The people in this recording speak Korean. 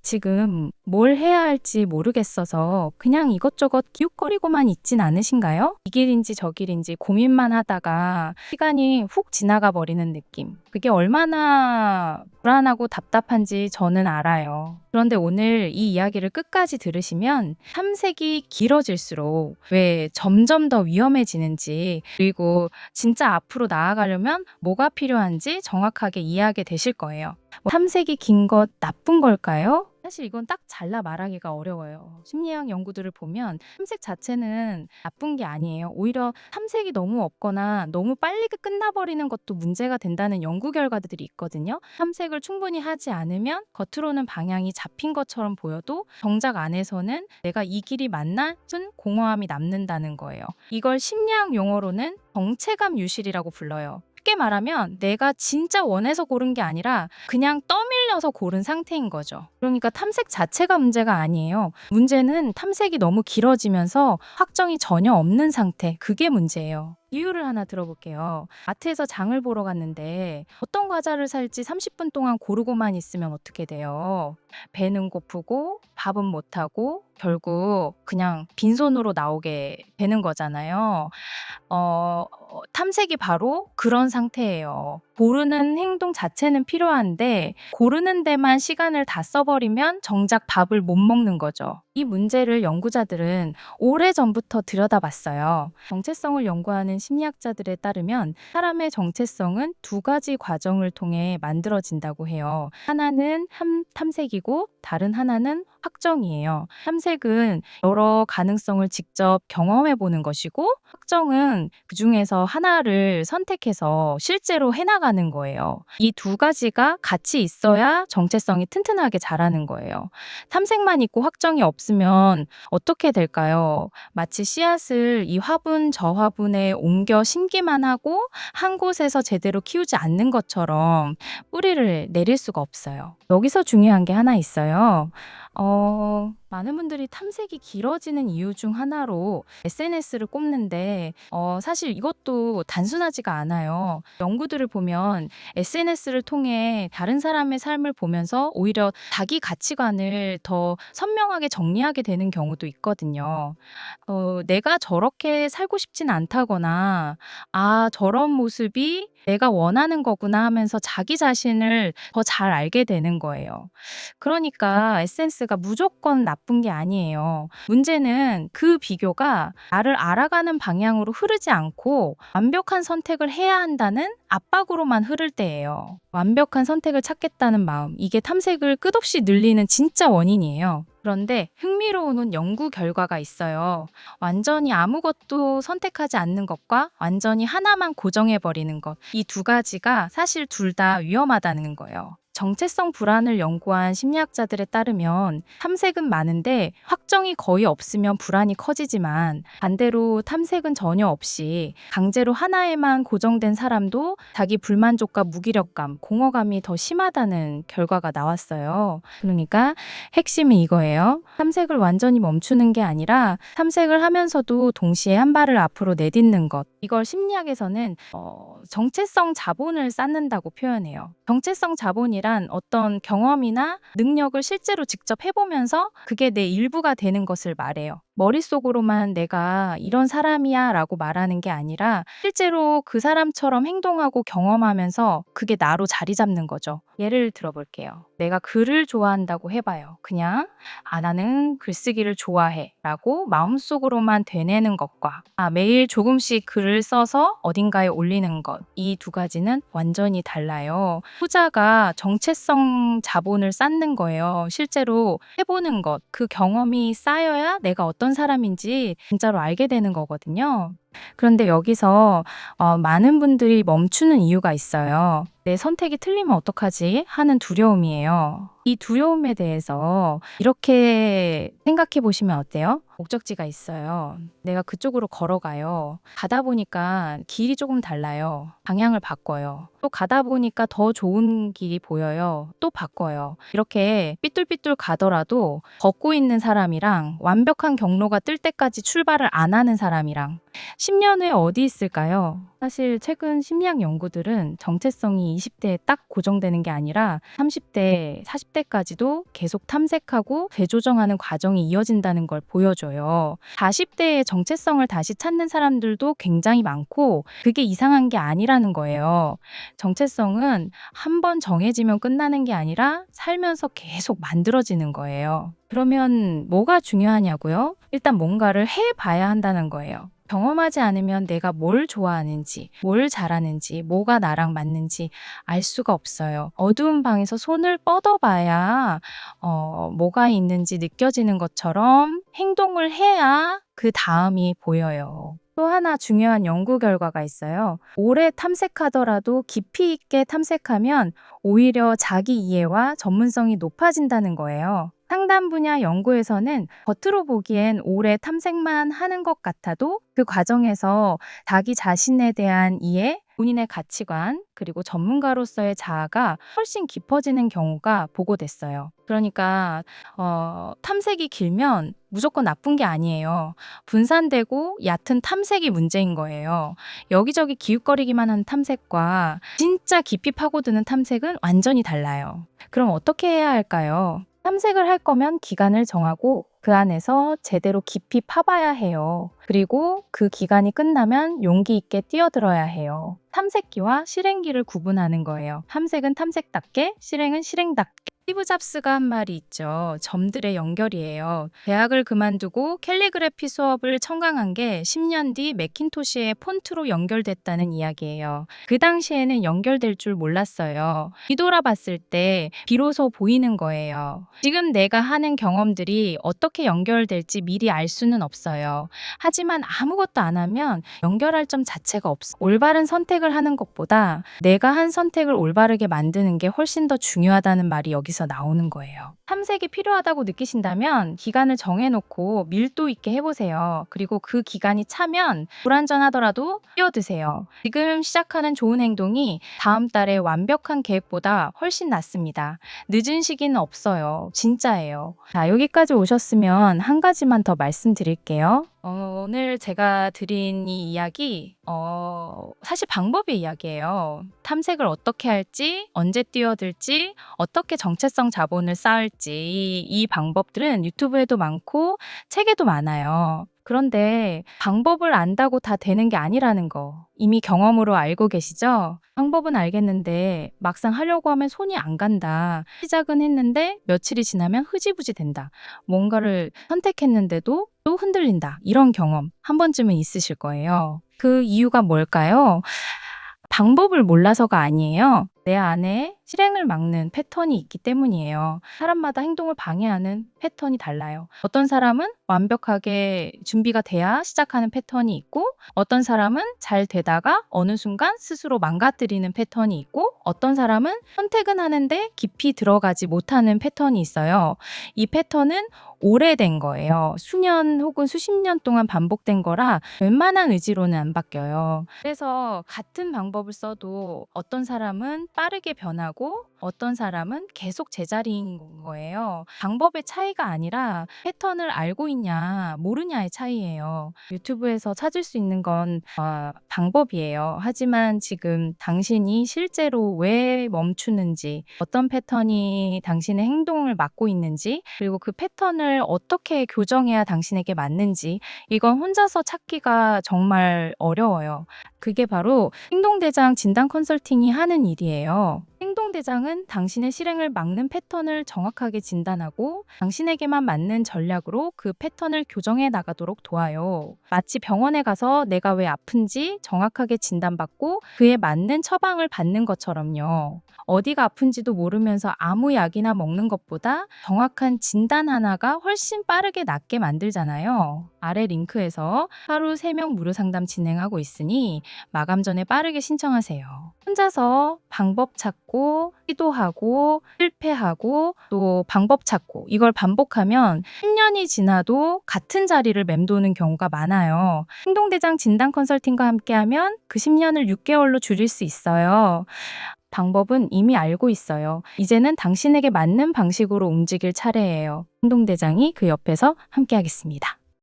지금 뭘 해야 할지 모르겠어서 그냥 이것저것 기웃거리고만 있진 않으신가요? 이 길인지 저 길인지 고민만 하다가 시간이 훅 지나가 버리는 느낌. 그게 얼마나 불안하고 답답한지 저는 알아요. 그런데 오늘 이 이야기를 끝까지 들으시면 탐색이 길어질수록 왜 점점 더 위험해지는지, 그리고 진짜 앞으로 나아가려면 뭐가 필요한지 정확하게 이해하게 되실 거예요. 탐색이 긴 것 나쁜 걸까요? 사실 이건 딱 잘라 말하기가 어려워요. 심리학 연구들을 보면 탐색 자체는 나쁜 게 아니에요. 오히려 탐색이 너무 없거나 너무 빨리 끝나버리는 것도 문제가 된다는 연구 결과들이 있거든요. 탐색을 충분히 하지 않으면 겉으로는 방향이 잡힌 것처럼 보여도 정작 안에서는 내가 이 길이 맞나 싶은 공허함이 남는다는 거예요. 이걸 심리학 용어로는 정체감 유실이라고 불러요. 쉽게 말하면 내가 진짜 원해서 고른 게 아니라 그냥 떠밀려서 고른 상태인 거죠. 그러니까 탐색 자체가 문제가 아니에요. 문제는 탐색이 너무 길어지면서 확정이 전혀 없는 상태, 그게 문제예요. 이유를 하나 들어볼게요. 마트에서 장을 보러 갔는데 어떤 과자를 살지 30분 동안 고르고만 있으면 어떻게 돼요? 배는 고프고 밥은 못하고 결국 그냥 빈손으로 나오게 되는 거잖아요. 탐색이 바로 그런 상태예요. 고르는 행동 자체는 필요한데 고르는 데만 시간을 다 써버리면 정작 밥을 못 먹는 거죠. 이 문제를 연구자들은 오래전부터 들여다봤어요. 정체성을 연구하는 심리학자들에 따르면 사람의 정체성은 두 가지 과정을 통해 만들어진다고 해요. 하나는 탐색이고 다른 하나는 확정이에요. 탐색은 여러 가능성을 직접 경험해 보는 것이고, 확정은 그 중에서 하나를 선택해서 실제로 해나가는 거예요. 이 두 가지가 같이 있어야 정체성이 튼튼하게 자라는 거예요. 탐색만 있고 확정이 없으면 어떻게 될까요? 마치 씨앗을 이 화분 저 화분에 옮겨 심기만 하고 한 곳에서 제대로 키우지 않는 것처럼 뿌리를 내릴 수가 없어요. 여기서 중요한 게 하나 있어요. 많은 분들이 탐색이 길어지는 이유 중 하나로 SNS를 꼽는데 사실 이것도 단순하지가 않아요. 연구들을 보면 SNS를 통해 다른 사람의 삶을 보면서 오히려 자기 가치관을 더 선명하게 정리하게 되는 경우도 있거든요. 내가 저렇게 살고 싶진 않다거나 저런 모습이 내가 원하는 거구나 하면서 자기 자신을 더 잘 알게 되는 거예요. 그러니까 SNS가 무조건 나쁜 게 아니에요. 문제는 그 비교가 나를 알아가는 방향으로 흐르지 않고 완벽한 선택을 해야 한다는 압박으로만 흐를 때예요. 완벽한 선택을 찾겠다는 마음, 이게 탐색을 끝없이 늘리는 진짜 원인이에요. 그런데 흥미로운 연구 결과가 있어요. 완전히 아무것도 선택하지 않는 것과 완전히 하나만 고정해버리는 것, 이 두 가지가 사실 둘 다 위험하다는 거예요. 정체성 불안을 연구한 심리학자들에 따르면 탐색은 많은데 확정이 거의 없으면 불안이 커지지만, 반대로 탐색은 전혀 없이 강제로 하나에만 고정된 사람도 자기 불만족과 무기력감, 공허감이 더 심하다는 결과가 나왔어요. 그러니까 핵심은 이거예요. 탐색을 완전히 멈추는 게 아니라 탐색을 하면서도 동시에 한 발을 앞으로 내딛는 것. 이걸 심리학에서는 정체성 자본을 쌓는다고 표현해요. 정체성 자본이란 어떤 경험이나 능력을 실제로 직접 해보면서 그게 내 일부가 되는 것을 말해요. 머릿속으로만 내가 이런 사람이야 라고 말하는 게 아니라 실제로 그 사람처럼 행동하고 경험하면서 그게 나로 자리 잡는 거죠. 예를 들어볼게요. 내가 글을 좋아한다고 해봐요. 그냥 나는 글쓰기를 좋아해 라고 마음속으로만 되뇌는 것과 매일 조금씩 글을 써서 어딘가에 올리는 것, 이 두 가지는 완전히 달라요. 후자가 정체성 자본을 쌓는 거예요. 실제로 해보는 것, 그 경험이 쌓여야 내가 어떤 사람인지 진짜로 알게 되는 거거든요. 그런데 여기서 많은 분들이 멈추는 이유가 있어요. 내 선택이 틀리면 어떡하지? 하는 두려움이에요. 이 두려움에 대해서 이렇게 생각해 보시면 어때요? 목적지가 있어요. 내가 그쪽으로 걸어가요. 가다 보니까 길이 조금 달라요. 방향을 바꿔요. 또 가다 보니까 더 좋은 길이 보여요. 또 바꿔요. 이렇게 삐뚤삐뚤 가더라도 걷고 있는 사람이랑 완벽한 경로가 뜰 때까지 출발을 안 하는 사람이랑 10년 후에 어디 있을까요? 사실 최근 심리학 연구들은 정체성이 20대에 딱 고정되는 게 아니라 30대, 40대까지도 계속 탐색하고 재조정하는 과정이 이어진다는 걸 보여줘요. 40대의 정체성을 다시 찾는 사람들도 굉장히 많고 그게 이상한 게 아니라는 거예요. 정체성은 한 번 정해지면 끝나는 게 아니라 살면서 계속 만들어지는 거예요. 그러면 뭐가 중요하냐고요? 일단 뭔가를 해봐야 한다는 거예요. 경험하지 않으면 내가 뭘 좋아하는지, 뭘 잘하는지, 뭐가 나랑 맞는지 알 수가 없어요. 어두운 방에서 손을 뻗어봐야 뭐가 있는지 느껴지는 것처럼 행동을 해야 그 다음이 보여요. 또 하나 중요한 연구 결과가 있어요. 오래 탐색하더라도 깊이 있게 탐색하면 오히려 자기 이해와 전문성이 높아진다는 거예요. 상담 분야 연구에서는 겉으로 보기엔 오래 탐색만 하는 것 같아도 그 과정에서 자기 자신에 대한 이해, 본인의 가치관, 그리고 전문가로서의 자아가 훨씬 깊어지는 경우가 보고됐어요. 그러니까 탐색이 길면 무조건 나쁜 게 아니에요. 분산되고 얕은 탐색이 문제인 거예요. 여기저기 기웃거리기만 한 탐색과 진짜 깊이 파고드는 탐색은 완전히 달라요. 그럼 어떻게 해야 할까요? 탐색을 할 거면 기간을 정하고 그 안에서 제대로 깊이 파봐야 해요. 그리고 그 기간이 끝나면 용기 있게 뛰어들어야 해요. 탐색기와 실행기를 구분하는 거예요. 탐색은 탐색답게, 실행은 실행답게. 스티브 잡스가 한 말이 있죠. 점들의 연결이에요. 대학을 그만두고 캘리그래피 수업을 청강한 게 10년 뒤 매킨토시의 폰트로 연결됐다는 이야기예요. 그 당시에는 연결될 줄 몰랐어요. 뒤돌아봤을 때 비로소 보이는 거예요. 지금 내가 하는 경험들이 어떻게 연결될지 미리 알 수는 없어요. 하지만 아무것도 안 하면 연결할 점 자체가 없어. 올바른 선택을 하는 것보다 내가 한 선택을 올바르게 만드는 게 훨씬 더 중요하다는 말이 여기서 나오는 거예요. 탐색이 필요하다고 느끼신다면 기간을 정해놓고 밀도 있게 해보세요. 그리고 그 기간이 차면 불완전하더라도 뛰어드세요. 지금 시작하는 좋은 행동이 다음 달에 완벽한 계획보다 훨씬 낫습니다. 늦은 시기는 없어요. 진짜예요. 자, 여기까지 오셨으면 한 가지만 더 말씀드릴게요. 오늘 제가 드린 이 이야기 사실 방법의 이야기예요. 탐색을 어떻게 할지, 언제 뛰어들지, 어떻게 정체성 자본을 쌓을지 이 방법들은 유튜브에도 많고 책에도 많아요. 그런데 방법을 안다고 다 되는 게 아니라는 거 이미 경험으로 알고 계시죠? 방법은 알겠는데 막상 하려고 하면 손이 안 간다. 시작은 했는데 며칠이 지나면 흐지부지 된다. 뭔가를 선택했는데도 또 흔들린다. 이런 경험 한 번쯤은 있으실 거예요. 그 이유가 뭘까요? 방법을 몰라서가 아니에요. 내 안에 실행을 막는 패턴이 있기 때문이에요. 사람마다 행동을 방해하는 패턴이 달라요. 어떤 사람은 완벽하게 준비가 돼야 시작하는 패턴이 있고 어떤 사람은 잘 되다가 어느 순간 스스로 망가뜨리는 패턴이 있고 어떤 사람은 선택은 하는데 깊이 들어가지 못하는 패턴이 있어요. 이 패턴은 오래된 거예요. 수년 혹은 수십 년 동안 반복된 거라 웬만한 의지로는 안 바뀌어요. 그래서 같은 방법을 써도 어떤 사람은 빠르게 변하고 어떤 사람은 계속 제자리인 거예요. 방법의 차이가 아니라 패턴을 알고 있냐 모르냐의 차이예요. 유튜브에서 찾을 수 있는 건 방법이에요. 하지만 지금 당신이 실제로 왜 멈추는지 어떤 패턴이 당신의 행동을 막고 있는지 그리고 그 패턴을 어떻게 교정해야 당신에게 맞는지 이건 혼자서 찾기가 정말 어려워요. 그게 바로 행동대장 진단 컨설팅이 하는 일이에요. 행동대장은 당신의 실행을 막는 패턴을 정확하게 진단하고 당신에게만 맞는 전략으로 그 패턴을 교정해 나가도록 도와요. 마치 병원에 가서 내가 왜 아픈지 정확하게 진단받고 그에 맞는 처방을 받는 것처럼요. 어디가 아픈지도 모르면서 아무 약이나 먹는 것보다 정확한 진단 하나가 훨씬 빠르게 낫게 만들잖아요. 아래 링크에서 하루 3명 무료 상담 진행하고 있으니 마감 전에 빠르게 신청하세요. 혼자서 방법 찾고 시도하고 실패하고 또 방법 찾고 이걸 반복하면 10년이 지나도 같은 자리를 맴도는 경우가 많아요. 행동대장 진단 컨설팅과 함께하면 그 10년을 6개월로 줄일 수 있어요. 방법은 이미 알고 있어요. 이제는 당신에게 맞는 방식으로 움직일 차례예요. 행동대장이 그 옆에서 함께하겠습니다.